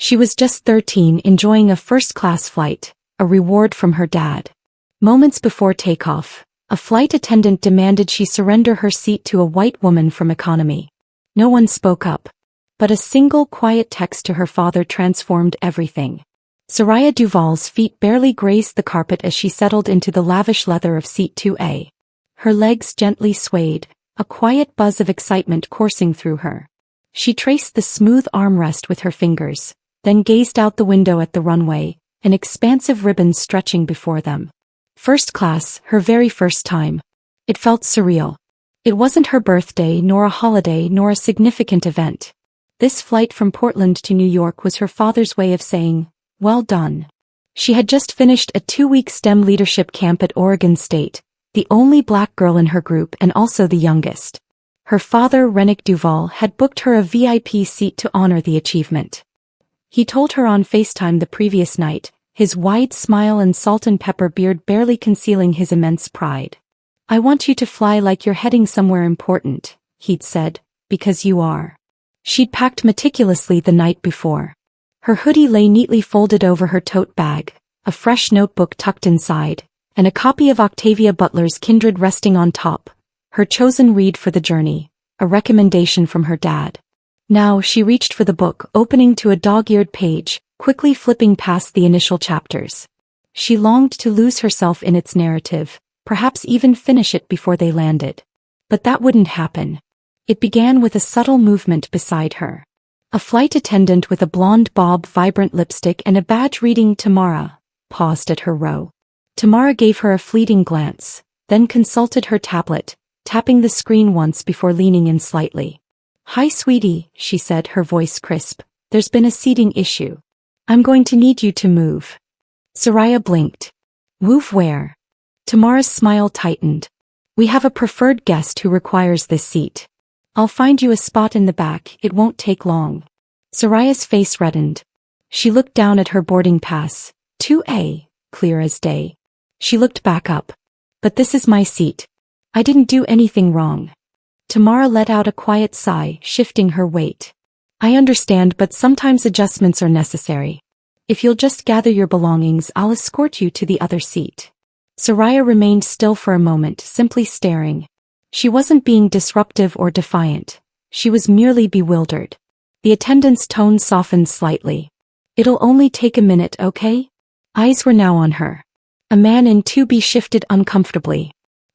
She was just 13, enjoying a first-class flight, a reward from her dad. Moments before takeoff, a flight attendant demanded she surrender her seat to a white woman from economy. No one spoke up. But a single quiet text to her father transformed everything. Soraya Duval's feet barely grazed the carpet as she settled into the lavish leather of seat 2A. Her legs gently swayed, a quiet buzz of excitement coursing through her. She traced the smooth armrest with her fingers, then gazed out the window at the runway, an expansive ribbon stretching before them. First class, her very first time. It felt surreal. It wasn't her birthday, nor a holiday, nor a significant event. This flight from Portland to New York was her father's way of saying, well done. She had just finished a 2-week STEM leadership camp at Oregon State, the only black girl in her group and also the youngest. Her father, Rennick Duval, had booked her a VIP seat to honor the achievement. He told her on FaceTime the previous night, his wide smile and salt and pepper beard barely concealing his immense pride. I want you to fly like you're heading somewhere important, he'd said, because you are. She'd packed meticulously the night before. Her hoodie lay neatly folded over her tote bag, a fresh notebook tucked inside, and a copy of Octavia Butler's Kindred resting on top, her chosen read for the journey, a recommendation from her dad. Now she reached for the book, opening to a dog-eared page, quickly flipping past the initial chapters. She longed to lose herself in its narrative, perhaps even finish it before they landed. But that wouldn't happen. It began with a subtle movement beside her. A flight attendant with a blonde bob, vibrant lipstick and a badge reading Tamara paused at her row. Tamara gave her a fleeting glance, then consulted her tablet, tapping the screen once before leaning in slightly. Hi sweetie, she said, her voice crisp. There's been a seating issue. I'm going to need you to move. Soraya blinked. Move where? Tamara's smile tightened. We have a preferred guest who requires this seat. I'll find you a spot in the back, it won't take long. Soraya's face reddened. She looked down at her boarding pass, 2A, clear as day. She looked back up. But this is my seat. I didn't do anything wrong. Tamara let out a quiet sigh, shifting her weight. I understand, but sometimes adjustments are necessary. If you'll just gather your belongings, I'll escort you to the other seat. Soraya remained still for a moment, simply staring. She wasn't being disruptive or defiant. She was merely bewildered. The attendant's tone softened slightly. It'll only take a minute, okay? Eyes were now on her. A man in 2B shifted uncomfortably.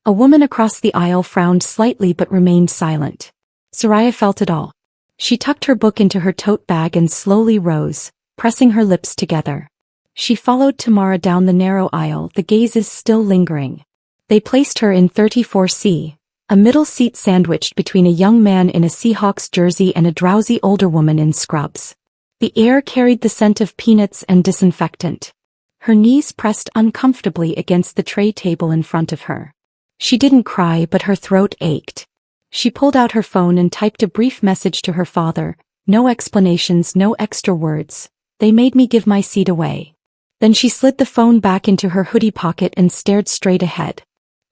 A woman across the aisle frowned slightly but remained silent. Soraya felt it all. She tucked her book into her tote bag and slowly rose, pressing her lips together. She followed Tamara down the narrow aisle, the gazes still lingering. They placed her in 34C. A middle seat sandwiched between a young man in a Seahawks jersey and a drowsy older woman in scrubs. The air carried the scent of peanuts and disinfectant. Her knees pressed uncomfortably against the tray table in front of her. She didn't cry, but her throat ached. She pulled out her phone and typed a brief message to her father. No explanations, no extra words. They made me give my seat away. Then she slid the phone back into her hoodie pocket and stared straight ahead.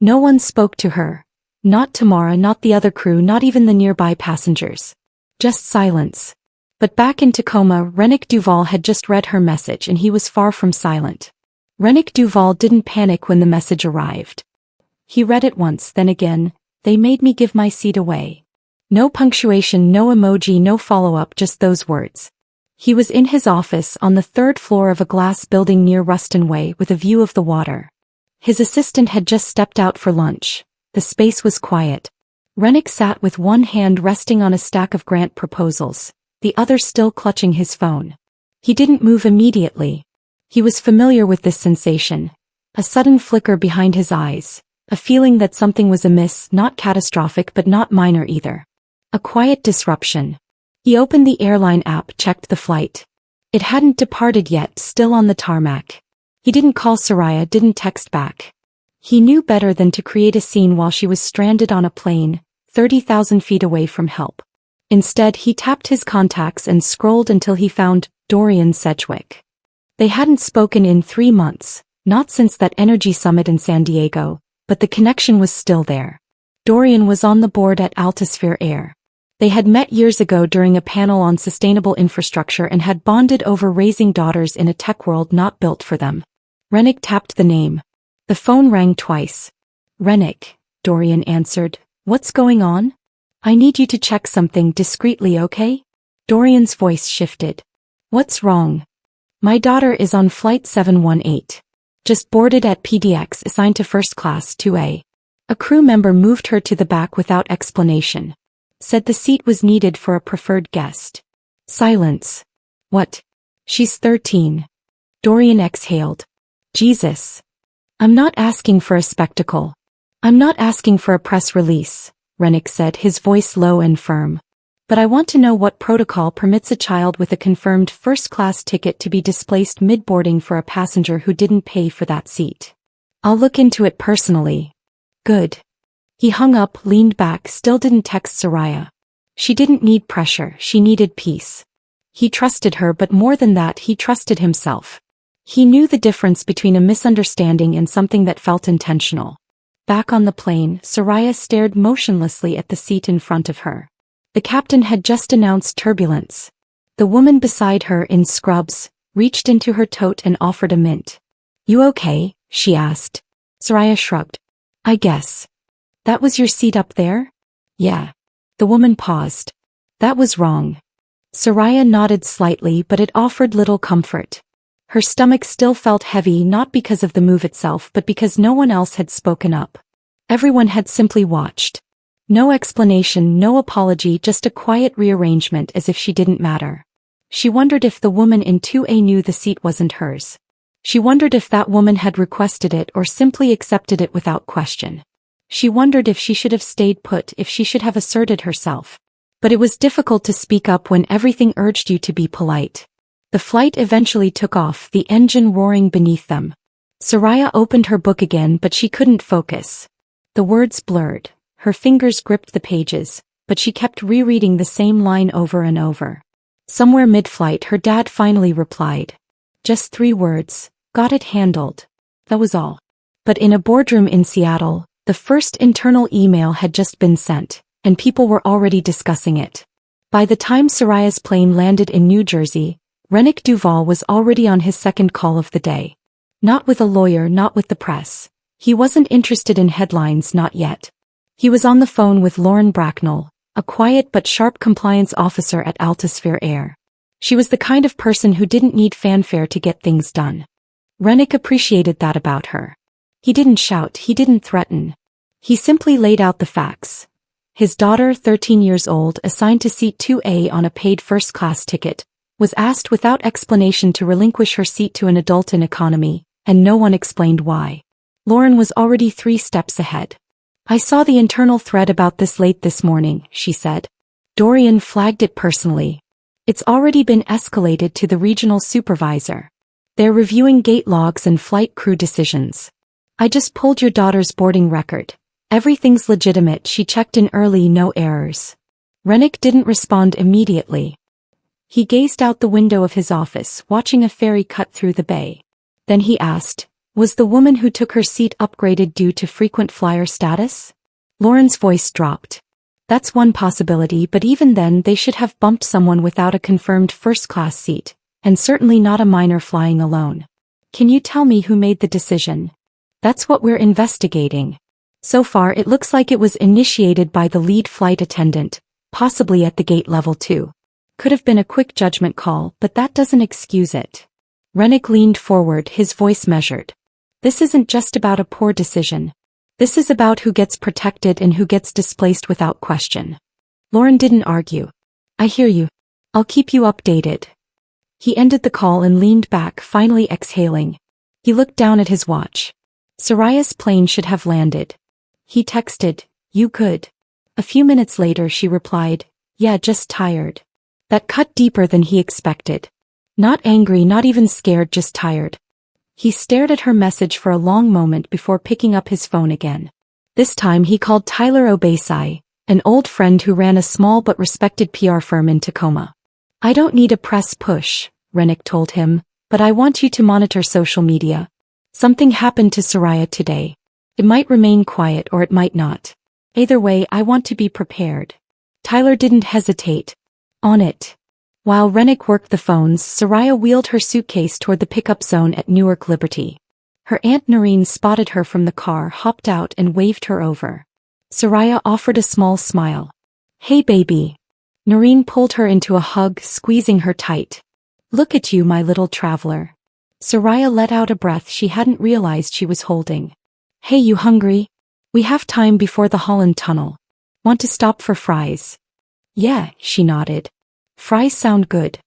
No one spoke to her. Not Tamara, not the other crew, not even the nearby passengers. Just silence. But back in Tacoma, Rennick Duval had just read her message and he was far from silent. Rennick Duval didn't panic when the message arrived. He read it once, then again. They made me give my seat away. No punctuation, no emoji, no follow-up, just those words. He was in his office on the 3rd floor of a glass building near Ruston Way with a view of the water. His assistant had just stepped out for lunch. The space was quiet. Rennick sat with one hand resting on a stack of grant proposals, the other still clutching his phone. He didn't move immediately. He was familiar with this sensation. A sudden flicker behind his eyes. A feeling that something was amiss, not catastrophic but not minor either. A quiet disruption. He opened the airline app, checked the flight. It hadn't departed yet, still on the tarmac. He didn't call Soraya, didn't text back. He knew better than to create a scene while she was stranded on a plane, 30,000 feet away from help. Instead, he tapped his contacts and scrolled until he found Dorian Sedgwick. They hadn't spoken in 3 months, not since that energy summit in San Diego, but the connection was still there. Dorian was on the board at Altisphere Air. They had met years ago during a panel on sustainable infrastructure and had bonded over raising daughters in a tech world not built for them. Rennick tapped the name. The phone rang twice. Rennick, Dorian answered. What's going on? I need you to check something discreetly, okay? Dorian's voice shifted. What's wrong? My daughter is on flight 718. Just boarded at PDX assigned to first class 2A. A crew member moved her to the back without explanation. Said the seat was needed for a preferred guest. Silence. What? She's 13. Dorian exhaled. Jesus. I'm not asking for a spectacle. I'm not asking for a press release, Rennick said, his voice low and firm. But I want to know what protocol permits a child with a confirmed first-class ticket to be displaced mid-boarding for a passenger who didn't pay for that seat. I'll look into it personally. Good. He hung up, leaned back, still didn't text Soraya. She didn't need pressure, she needed peace. He trusted her, but more than that, he trusted himself. He knew the difference between a misunderstanding and something that felt intentional. Back on the plane, Soraya stared motionlessly at the seat in front of her. The captain had just announced turbulence. The woman beside her, in scrubs, reached into her tote and offered a mint. You okay? She asked. Soraya shrugged. I guess. That was your seat up there? Yeah. The woman paused. That was wrong. Soraya nodded slightly, but it offered little comfort. Her stomach still felt heavy, not because of the move itself but because no one else had spoken up. Everyone had simply watched. No explanation, no apology, just a quiet rearrangement as if she didn't matter. She wondered if the woman in 2A knew the seat wasn't hers. She wondered if that woman had requested it or simply accepted it without question. She wondered if she should have stayed put, if she should have asserted herself. But it was difficult to speak up when everything urged you to be polite. The flight eventually took off, the engine roaring beneath them. Soraya opened her book again, but she couldn't focus. The words blurred. Her fingers gripped the pages, but she kept rereading the same line over and over. Somewhere mid-flight her dad finally replied. Just 3 words, got it handled. That was all. But in a boardroom in Seattle, the first internal email had just been sent, and people were already discussing it. By the time Soraya's plane landed in New Jersey, Rennick Duval was already on his second call of the day. Not with a lawyer, not with the press. He wasn't interested in headlines, not yet. He was on the phone with Lauren Bracknell, a quiet but sharp compliance officer at Altisphere Air. She was the kind of person who didn't need fanfare to get things done. Rennick appreciated that about her. He didn't shout, he didn't threaten. He simply laid out the facts. His daughter, 13 years old, assigned to seat 2A on a paid first-class ticket, was asked without explanation to relinquish her seat to an adult in economy, and no one explained why. Lauren was already 3 steps ahead. I saw the internal thread about this late this morning, she said. Dorian flagged it personally. It's already been escalated to the regional supervisor. They're reviewing gate logs and flight crew decisions. I just pulled your daughter's boarding record. Everything's legitimate, she checked in early, no errors. Rennick didn't respond immediately. He gazed out the window of his office, watching a ferry cut through the bay. Then he asked, was the woman who took her seat upgraded due to frequent flyer status? Lauren's voice dropped. That's one possibility, but even then they should have bumped someone without a confirmed first-class seat, and certainly not a minor flying alone. Can you tell me who made the decision? That's what we're investigating. So far it looks like it was initiated by the lead flight attendant, possibly at the gate level 2. Could have been a quick judgment call, but that doesn't excuse it. Rennick leaned forward, his voice measured. This isn't just about a poor decision. This is about who gets protected and who gets displaced without question. Lauren didn't argue. I hear you. I'll keep you updated. He ended the call and leaned back, finally exhaling. He looked down at his watch. Soraya's plane should have landed. He texted, you could. A few minutes later she replied, yeah, just tired. That cut deeper than he expected. Not angry, not even scared, just tired. He stared at her message for a long moment before picking up his phone again. This time he called Tyler Obasai, an old friend who ran a small but respected PR firm in Tacoma. I don't need a press push, Rennick told him, but I want you to monitor social media. Something happened to Soraya today. It might remain quiet or it might not. Either way, I want to be prepared. Tyler didn't hesitate. On it. While Rennick worked the phones, Soraya wheeled her suitcase toward the pickup zone at Newark Liberty. Her Aunt Noreen spotted her from the car, hopped out and waved her over. Soraya offered a small smile. Hey baby. Noreen pulled her into a hug, squeezing her tight. Look at you, my little traveler. Soraya let out a breath she hadn't realized she was holding. Hey, you hungry? We have time before the Holland Tunnel. Want to stop for fries? Yeah, she nodded. Fries sound good.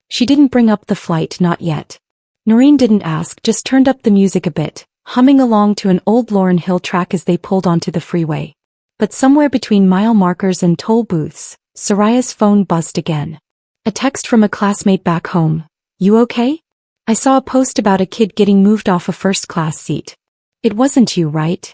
She didn't bring up the flight, not yet. Noreen didn't ask, just turned up the music a bit, humming along to an old Lauryn Hill track as they pulled onto the freeway. But somewhere between mile markers and toll booths, Soraya's phone buzzed again. A text from a classmate back home. You okay? I saw a post about a kid getting moved off a first-class seat. It wasn't you, right?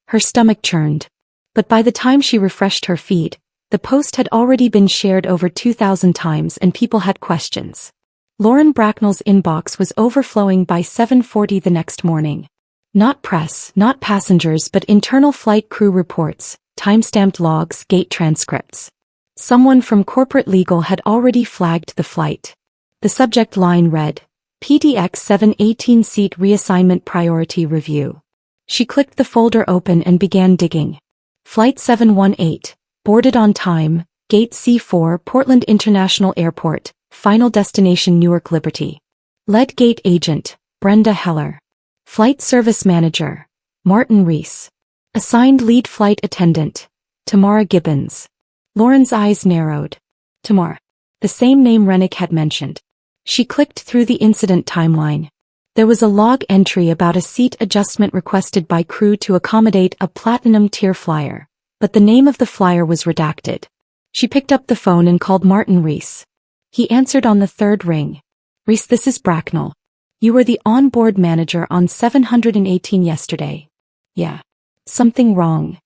Her stomach churned. But by the time she refreshed her feed, the post had already been shared over 2,000 times and people had questions. Lauren Bracknell's inbox was overflowing by 7:40 the next morning. Not press, not passengers, but internal flight crew reports, timestamped logs, gate transcripts. Someone from corporate legal had already flagged the flight. The subject line read, PDX 718 seat reassignment priority review. She clicked the folder open and began digging. Flight 718, boarded on time, Gate C4, Portland International Airport, final destination Newark Liberty. Lead Gate Agent, Brenda Heller. Flight Service Manager, Martin Reese. Assigned Lead Flight Attendant, Tamara Gibbons. Lauren's eyes narrowed. Tamara. The same name Rennick had mentioned. She clicked through the incident timeline. There was a log entry about a seat adjustment requested by crew to accommodate a platinum tier flyer, but the name of the flyer was redacted. She picked up the phone and called Martin Reese. He answered on the third ring. Reese, this is Bracknell. You were the on-board manager on 718 yesterday. Yeah. Something wrong.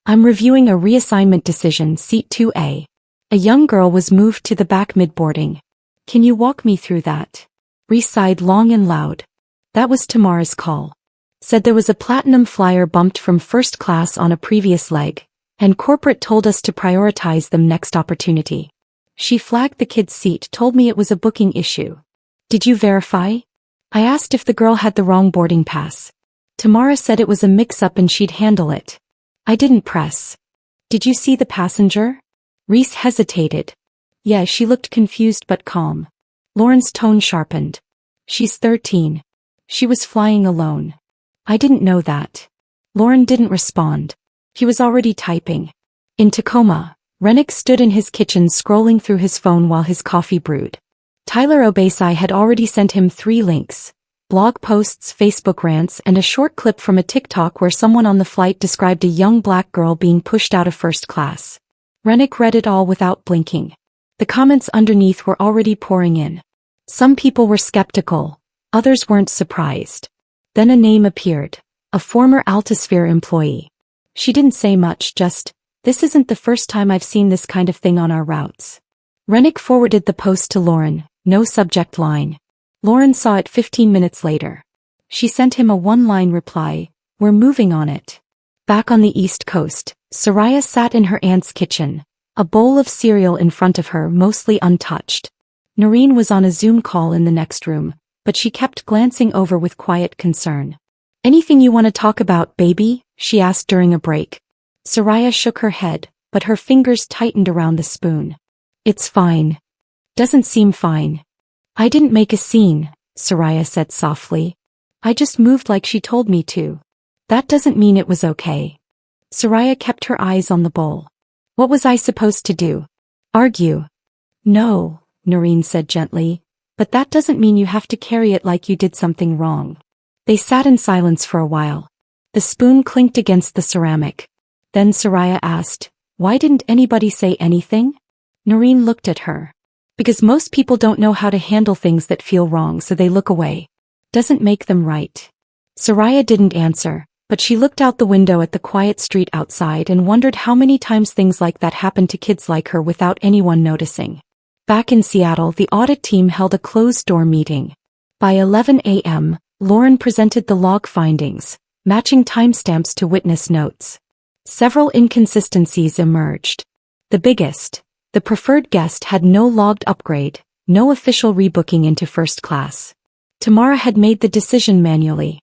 I'm reviewing a reassignment decision, seat 2A. A young girl was moved to the back mid-boarding. Can you walk me through that? Reese sighed long and loud. That was Tamara's call. Said there was a platinum flyer bumped from first class on a previous leg, and corporate told us to prioritize them next opportunity. She flagged the kid's seat, told me it was a booking issue. Did you verify? I asked if the girl had the wrong boarding pass. Tamara said it was a mix-up and she'd handle it. I didn't press. Did you see the passenger? Reese hesitated. Yeah, she looked confused but calm. Lauren's tone sharpened. She's 13. She was flying alone. I didn't know that. Lauren didn't respond. He was already typing. In Tacoma, Rennick stood in his kitchen scrolling through his phone while his coffee brewed. Tyler Obasai had already sent him 3 links. Blog posts, Facebook rants, and a short clip from a TikTok where someone on the flight described a young black girl being pushed out of first class. Rennick read it all without blinking. The comments underneath were already pouring in. Some people were skeptical, others weren't surprised. Then a name appeared, a former Altisphere employee. She didn't say much, just, this isn't the first time I've seen this kind of thing on our routes. Rennick forwarded the post to Lauren, no subject line. Lauren saw it 15 minutes later. She sent him a one-line reply, we're moving on it. Back on the East Coast, Soraya sat in her aunt's kitchen, a bowl of cereal in front of her, mostly untouched. Noreen was on a Zoom call in the next room, but she kept glancing over with quiet concern. Anything you want to talk about, baby? She asked during a break. Soraya shook her head, but her fingers tightened around the spoon. It's fine. Doesn't seem fine. I didn't make a scene, Soraya said softly. I just moved like she told me to. That doesn't mean it was okay. Soraya kept her eyes on the bowl. What was I supposed to do? Argue? No, Noreen said gently, but that doesn't mean you have to carry it like you did something wrong. They sat in silence for a while. The spoon clinked against the ceramic. Then Soraya asked, why didn't anybody say anything? Noreen looked at her. Because most people don't know how to handle things that feel wrong, so they look away. Doesn't make them right. Soraya didn't answer, but she looked out the window at the quiet street outside and wondered how many times things like that happened to kids like her without anyone noticing. Back in Seattle, the audit team held a closed-door meeting. By 11 a.m., Lauren presented the log findings, matching timestamps to witness notes. Several inconsistencies emerged. The biggest, The preferred guest had no logged upgrade, no official rebooking into first class. Tamara had made the decision manually.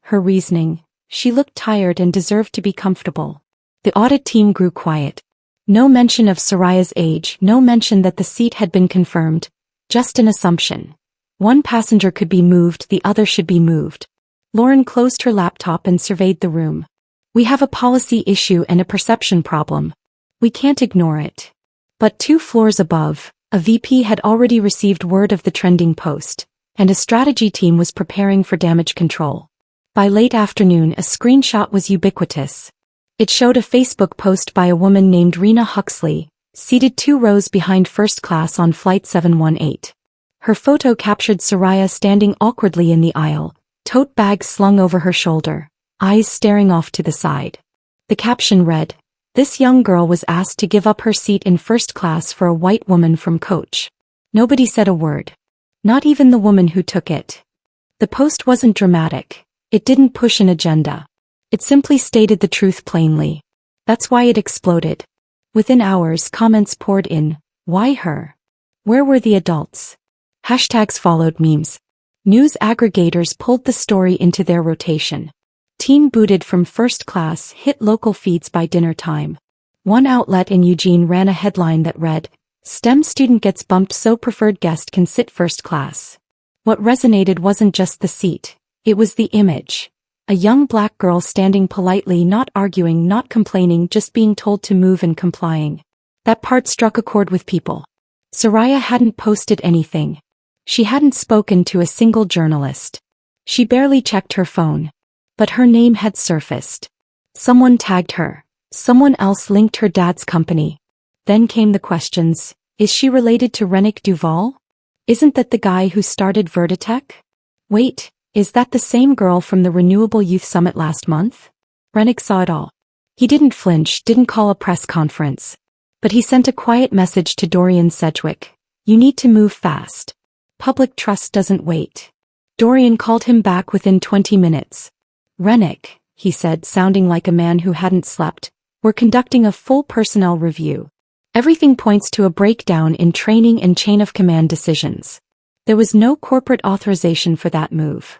Her reasoning: she looked tired and deserved to be comfortable. The audit team grew quiet. No mention of Soraya's age, no mention that the seat had been confirmed, just an assumption. One passenger could be moved, the other should be moved. Lauren closed her laptop and surveyed the room. We have a policy issue and a perception problem. We can't ignore it. But 2 floors above, a VP had already received word of the trending post, and a strategy team was preparing for damage control. By late afternoon, a screenshot was ubiquitous. It showed a Facebook post by a woman named Rena Huxley, seated 2 rows behind first class on Flight 718. Her photo captured Soraya standing awkwardly in the aisle, tote bag slung over her shoulder, eyes staring off to the side. The caption read, "This young girl was asked to give up her seat in first class for a white woman from coach." Nobody said a word. Not even the woman who took it. The post wasn't dramatic. It didn't push an agenda. It simply stated the truth plainly. That's why it exploded. Within hours, comments poured in. Why her? Where were the adults? Hashtags followed memes. News aggregators pulled the story into their rotation. Teen booted from first class hit local feeds by dinner time. One outlet in Eugene ran a headline that read, "STEM student gets bumped so preferred guest can sit first class." What resonated wasn't just the seat. It was the image. A young black girl standing politely, not arguing, not complaining, just being told to move and complying. That part struck a chord with people. Soraya hadn't posted anything. She hadn't spoken to a single journalist. She barely checked her phone. But her name had surfaced. Someone tagged her. Someone else linked her dad's company. Then came the questions. Is she related to Rennick Duval? Isn't that the guy who started Vertitech? Wait. Is that the same girl from the Renewable Youth Summit last month? Rennick saw it all. He didn't flinch, didn't call a press conference. But he sent a quiet message to Dorian Sedgwick. You need to move fast. Public trust doesn't wait. Dorian called him back within 20 minutes. Rennick, he said, sounding like a man who hadn't slept, we're conducting a full personnel review. Everything points to a breakdown in training and chain of command decisions. There was no corporate authorization for that move.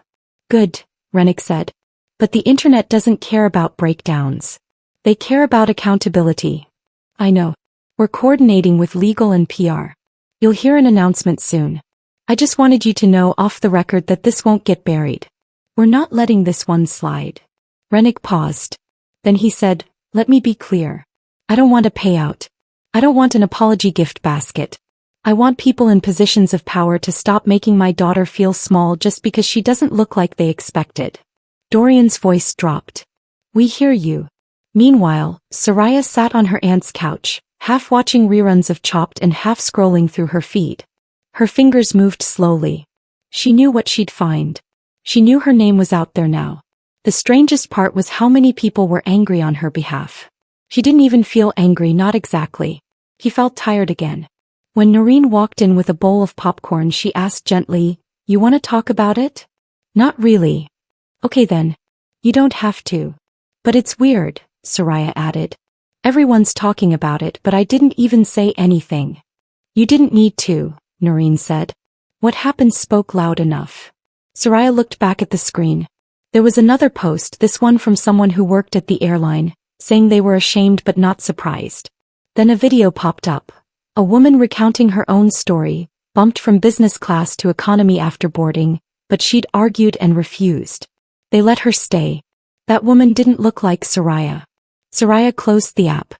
Good, Rennick said. But the internet doesn't care about breakdowns. They care about accountability. I know. We're coordinating with legal and PR. You'll hear an announcement soon. I just wanted you to know off the record that this won't get buried. We're not letting this one slide. Rennick paused. Then he said, let me be clear. I don't want a payout. I don't want an apology gift basket. I want people in positions of power to stop making my daughter feel small just because she doesn't look like they expected. Dorian's voice dropped. We hear you. Meanwhile, Soraya sat on her aunt's couch, half watching reruns of Chopped and half scrolling through her feed. Her fingers moved slowly. She knew what she'd find. She knew her name was out there now. The strangest part was how many people were angry on her behalf. She didn't even feel angry, not exactly. He felt tired again. When Noreen walked in with a bowl of popcorn, she asked gently, You want to talk about it? Not really. Okay then. You don't have to. But it's weird, Soraya added. Everyone's talking about it, but I didn't even say anything. You didn't need to, Noreen said. What happened spoke loud enough. Soraya looked back at the screen. There was another post, this one from someone who worked at the airline, saying they were ashamed but not surprised. Then a video popped up. A woman recounting her own story, bumped from business class to economy after boarding, but she'd argued and refused. They let her stay. That woman didn't look like Soraya. Soraya closed the app.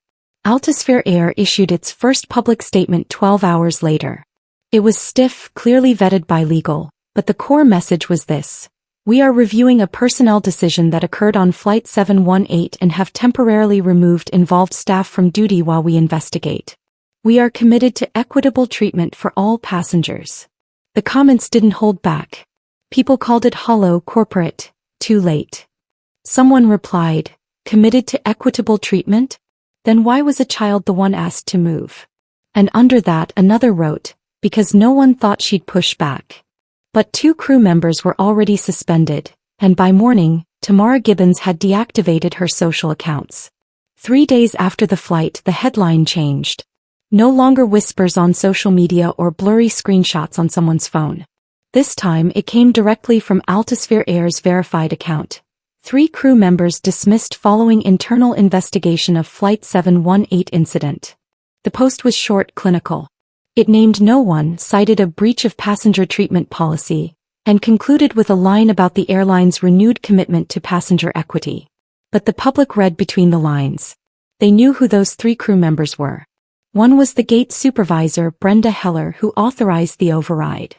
Altosphere Air issued its first public statement 12 hours later. It was stiff, clearly vetted by legal, but the core message was this. We are reviewing a personnel decision that occurred on Flight 718 and have temporarily removed involved staff from duty while we investigate. We are committed to equitable treatment for all passengers. The comments didn't hold back. People called it hollow, corporate, too late. Someone replied, committed to equitable treatment? Then why was a child the one asked to move? And under that another wrote, because no one thought she'd push back. But 2 crew members were already suspended, and by morning, Tamara Gibbons had deactivated her social accounts. 3 days after the flight, the headline changed. No longer whispers on social media or blurry screenshots on someone's phone. This time it came directly from Altisphere Air's verified account. 3 crew members dismissed following internal investigation of Flight 718 incident. The post was short, clinical. It named no one, cited a breach of passenger treatment policy, and concluded with a line about the airline's renewed commitment to passenger equity. But the public read between the lines. They knew who those 3 crew members were. One was the gate supervisor, Brenda Heller, who authorized the override.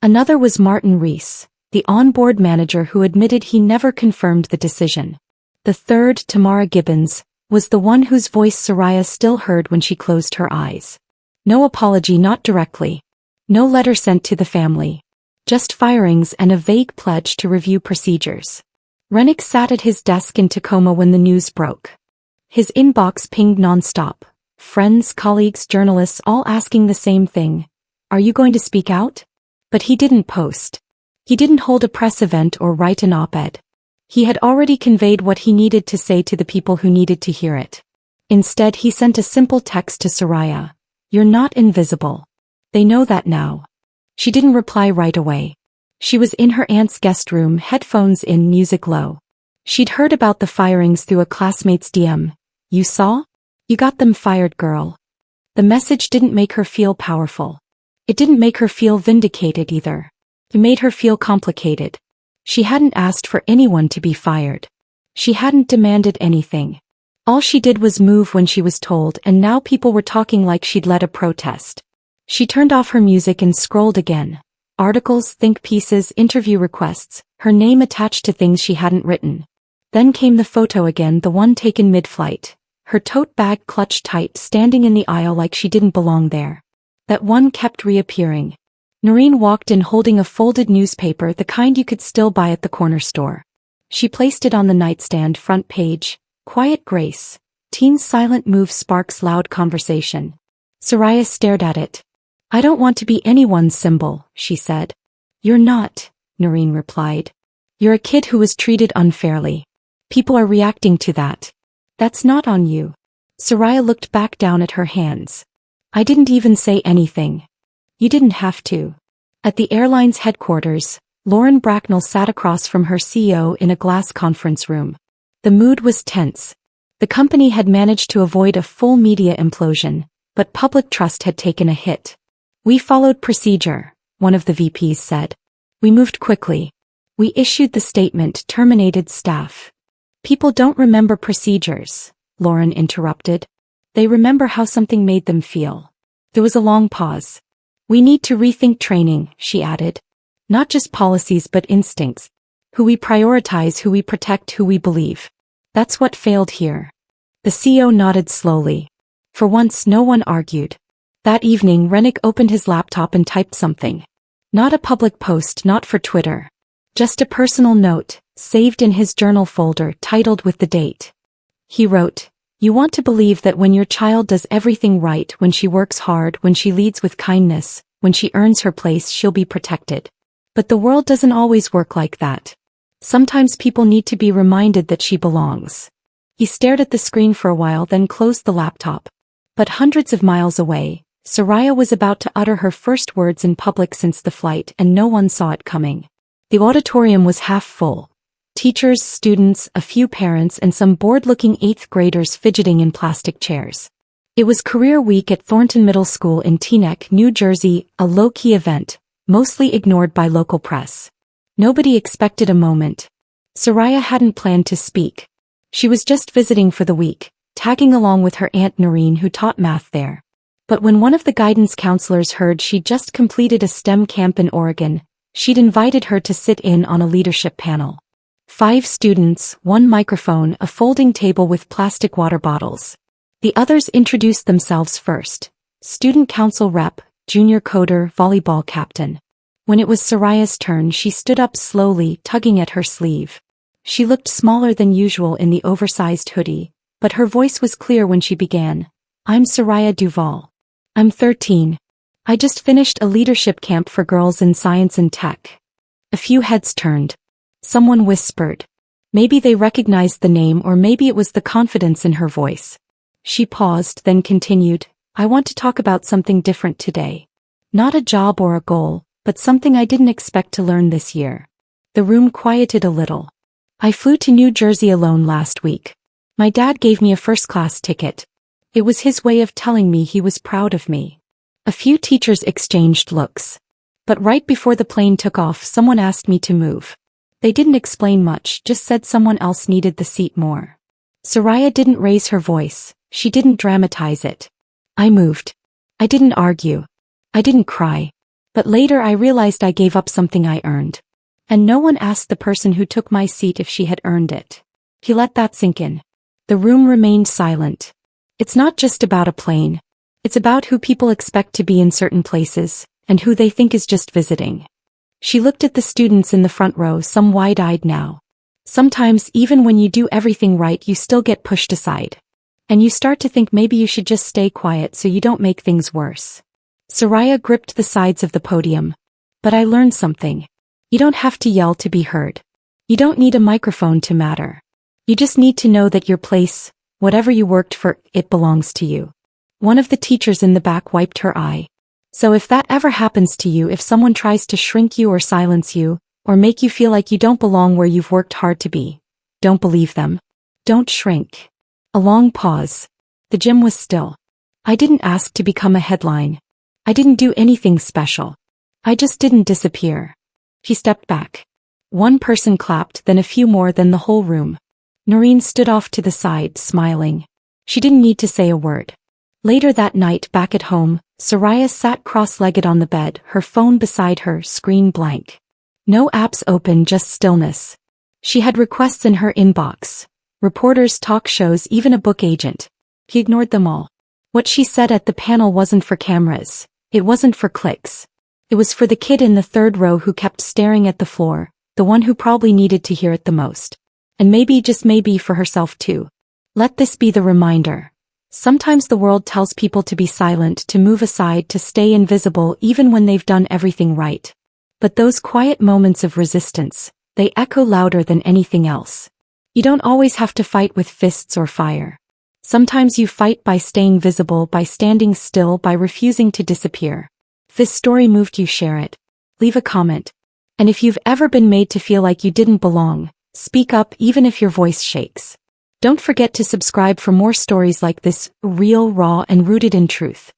Another was Martin Rees, the onboard manager who admitted he never confirmed the decision. The third, Tamara Gibbons, was the one whose voice Soraya still heard when she closed her eyes. No apology, not directly. No letter sent to the family. Just firings and a vague pledge to review procedures. Rennick sat at his desk in Tacoma when the news broke. His inbox pinged nonstop. Friends, colleagues, journalists all asking the same thing. Are you going to speak out? But he didn't post. He didn't hold a press event or write an op-ed. He had already conveyed what he needed to say to the people who needed to hear it. Instead, he sent a simple text to Soraya. You're not invisible. They know that now. She didn't reply right away. She was in her aunt's guest room, headphones in, music low. She'd heard about the firings through a classmate's DM. You saw? You got them fired, girl. The message didn't make her feel powerful. It didn't make her feel vindicated either. It made her feel complicated. She hadn't asked for anyone to be fired. She hadn't demanded anything. All she did was move when she was told, and now people were talking like she'd led a protest. She turned off her music and scrolled again. Articles, think pieces, interview requests, her name attached to things she hadn't written. Then came the photo again, the one taken mid-flight. Her tote bag clutched tight, standing in the aisle like she didn't belong there. That one kept reappearing. Noreen walked in holding a folded newspaper, the kind you could still buy at the corner store. She placed it on the nightstand, front page. Quiet grace. Teen's silent move sparks loud conversation. Soraya stared at it. I don't want to be anyone's symbol, she said. You're not, Noreen replied. You're a kid who was treated unfairly. People are reacting to that. That's not on you. Soraya looked back down at her hands. I didn't even say anything. You didn't have to. At the airline's headquarters, Lauren Bracknell sat across from her CEO in a glass conference room. The mood was tense. The company had managed to avoid a full media implosion, but public trust had taken a hit. We followed procedure, one of the VPs said. We moved quickly. We issued the statement, terminated staff. People don't remember procedures, Lauren interrupted. They remember how something made them feel. There was a long pause. We need to rethink training, she added. Not just policies but instincts. Who we prioritize, who we protect, who we believe. That's what failed here. The CEO nodded slowly. For once no one argued. That evening Rennick opened his laptop and typed something. Not a public post, not for Twitter. Just a personal note, saved in his journal folder, titled with the date. He wrote, You want to believe that when your child does everything right, when she works hard, when she leads with kindness, when she earns her place, she'll be protected. But the world doesn't always work like that. Sometimes people need to be reminded that she belongs. He stared at the screen for a while, then closed the laptop. But hundreds of miles away, Soraya was about to utter her first words in public since the flight, and no one saw it coming. The auditorium was half full. Teachers, students, a few parents, and some bored-looking 8th graders fidgeting in plastic chairs. It was Career Week at Thornton Middle School in Teaneck, New Jersey, a low-key event, mostly ignored by local press. Nobody expected a moment. Soraya hadn't planned to speak. She was just visiting for the week, tagging along with her Aunt Noreen, who taught math there. But when one of the guidance counselors heard she'd just completed a STEM camp in Oregon, she'd invited her to sit in on a leadership panel. 5 students, 1 microphone, a folding table with plastic water bottles. The others introduced themselves first. Student council rep, junior coder, volleyball captain. When it was Soraya's turn, she stood up slowly, tugging at her sleeve. She looked smaller than usual in the oversized hoodie, but her voice was clear when she began. I'm Soraya Duvall. I'm 13. I just finished a leadership camp for girls in science and tech. A few heads turned. Someone whispered. Maybe they recognized the name, or maybe it was the confidence in her voice. She paused, then continued, I want to talk about something different today. Not a job or a goal, but something I didn't expect to learn this year. The room quieted a little. I flew to New Jersey alone last week. My dad gave me a first-class ticket. It was his way of telling me he was proud of me. A few teachers exchanged looks. But right before the plane took off, someone asked me to move. They didn't explain much, just said someone else needed the seat more. Soraya didn't raise her voice. She didn't dramatize it. I moved. I didn't argue. I didn't cry. But later I realized I gave up something I earned. And no one asked the person who took my seat if she had earned it. He let that sink in. The room remained silent. It's not just about a plane. It's about who people expect to be in certain places, and who they think is just visiting. She looked at the students in the front row, some wide-eyed now. Sometimes even when you do everything right, you still get pushed aside. And you start to think maybe you should just stay quiet so you don't make things worse. Soraya gripped the sides of the podium. But I learned something. You don't have to yell to be heard. You don't need a microphone to matter. You just need to know that your place, whatever you worked for, it belongs to you. One of the teachers in the back wiped her eye. So if that ever happens to you, if someone tries to shrink you or silence you, or make you feel like you don't belong where you've worked hard to be, don't believe them. Don't shrink. A long pause. The gym was still. I didn't ask to become a headline. I didn't do anything special. I just didn't disappear. She stepped back. One person clapped, then a few more, then the whole room. Noreen stood off to the side, smiling. She didn't need to say a word. Later that night, back at home, Soraya sat cross-legged on the bed, her phone beside her, screen blank. No apps open, just stillness. She had requests in her inbox. Reporters, talk shows, even a book agent. He ignored them all. What she said at the panel wasn't for cameras. It wasn't for clicks. It was for the kid in the third row who kept staring at the floor, the one who probably needed to hear it the most. And maybe, just maybe, for herself too. Let this be the reminder. Sometimes the world tells people to be silent, to move aside, to stay invisible even when they've done everything right. But those quiet moments of resistance, they echo louder than anything else. You don't always have to fight with fists or fire. Sometimes you fight by staying visible, by standing still, by refusing to disappear. If this story moved you, share it. Leave a comment. And if you've ever been made to feel like you didn't belong, speak up even if your voice shakes. Don't forget to subscribe for more stories like this, real, raw, and rooted in truth.